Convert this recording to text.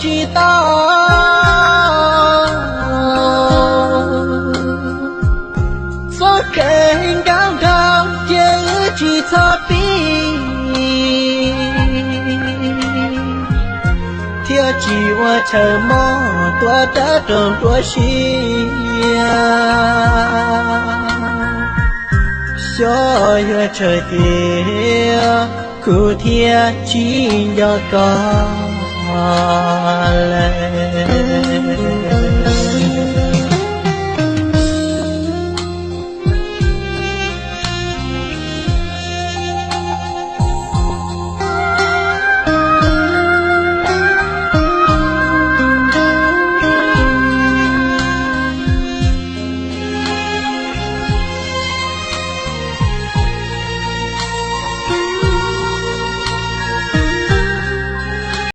chỉ ta số kênh cao cao chữ chỉ thọ bi thiếu chỉ qua chờ mò tua đã tròn tua xia cho yêu trời kia cụ thiên chỉ do có lệ